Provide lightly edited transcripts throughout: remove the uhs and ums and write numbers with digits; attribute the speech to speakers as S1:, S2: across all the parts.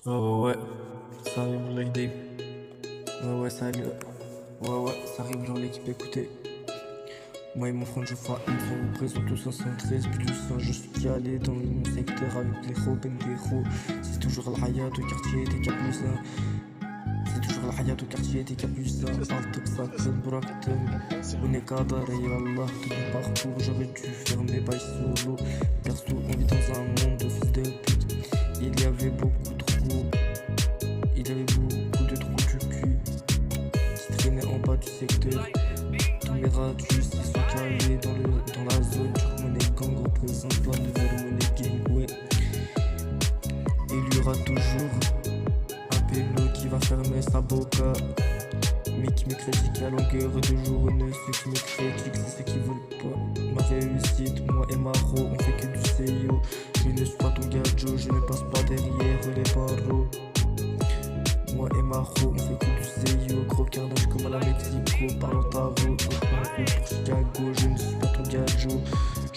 S1: Ouais, ça arrive l'idée. Ouais, ça arrive. Ouais, ça arrive dans l'équipe, écoutez. Moi et mon frère, je fais une fois, vous présente le 73 plus 100. Je suis allé dans mon secteur avec les Robin des roues. C'est toujours la Hayat au quartier des Capucins. C'est toujours la Hayat au quartier des Capucins. Altok Sakren Brakten. On est Kadar et Allah. Tout mon parcours, j'aurais dû faire mes bails solo. Perso, on vit dans un monde de fils de pute. Il y avait beaucoup de trous. Il y avait beaucoup de trous du cul qui traînaient en bas du secteur. Tous mes radius ils sont calés dans la zone. Turkmoney Gang représente la nouvelle monnaie gang, ouais. Et il y aura toujours un pélo qui va fermer sa boca, mais qui me critique à longueur de journée. Ceux qui me critiquent, c'est ceux qui veulent pas ma réussite. Moi et Maro, on fait que du CEO. Je ne suis pas ton gadjo, je ne passe pas derrière les barreaux. Moi et Maro, on fait que du CEO. Gros carnage comme à la Mexico. Parlant tarot, pour Chicago. Je ne suis pas ton gadjo,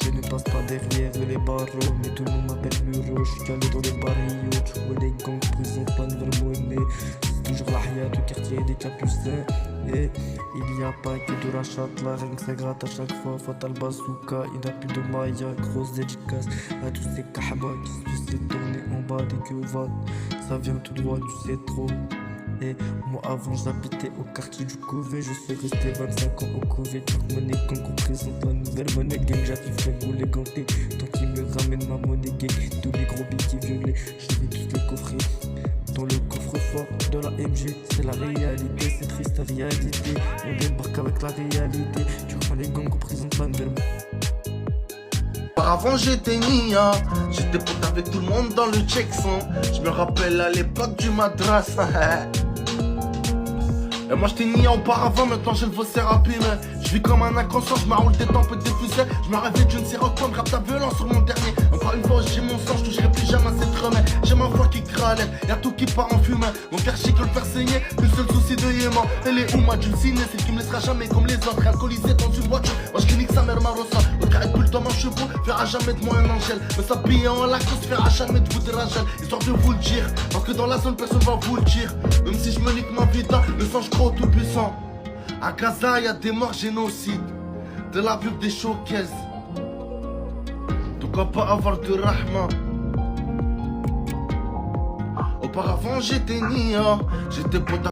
S1: je ne passe pas derrière les barreaux. Mais tout le monde m'appelle Muro, je suis calé dans les barrios. Tu vois les gangs présents, pas de vraie monnaie. C'est toujours la Hayat au quartier des Capucins. Et il n'y a pas que de rachat, la règle ça gratte à chaque fois. Fatal bazooka, il n'y a plus de Maya. Grosse dédicace à tous ces kahbas qui se laissent tourner en bas des queues. Ça vient tout droit, tu sais trop. Et moi avant j'habitais au quartier du Cové. Je suis resté 25 ans au Cové. Turkmoney Gang représente la nouvelle monnaie gang. J'arrive à les ganter tant qu'ils me ramènent ma monnaie gang. Tous les gros billets violets, je vais tous les coffrer dans le coffre-fort de la MG. C'est la réalité, c'est triste la réalité. On débarque avec la réalité. Turkmoney Gang représente la nouvelle monnaie.
S2: Auparavant j'étais nia, j'étais pote avec tout le monde dans le Tchèque-son. Je me rappelle à l'époque du madras. Et moi j'étais nia auparavant, maintenant j'ai le voce rapide. Je vis comme un inconscient, je m'arroule des tempes et des fusées. Je me réveille d'une séroquant, grappe ta violence sur mon dernier. Encore une fois j'ai mon sang, je toucherai plus jamais à cette remède. J'ai ma foi qui crâle, y'a tout qui part en fumée. Mon quartier que le faire saigner, le seul souci de Yémen. Elle est où ma dulcinée, celle qui me laissera jamais comme les autres. Alcoolisé dans une voiture, moi je clinique sa mère Marossa. L'autre arrête plus le temps mon chevaux, fera jamais de moi un angèle. Me s'habiller en Lacoste, fera jamais de vous de Rachel. Histoire de vous le dire, parce que dans la zone personne va vous le dire. Même si je me nique ma vie, le sang je crois au tout puissant. À Gaza y'a des morts génocides, de la pub des showcases. Pourquoi pas avoir de rahma? Auparavant j'étais nia, j'étais pote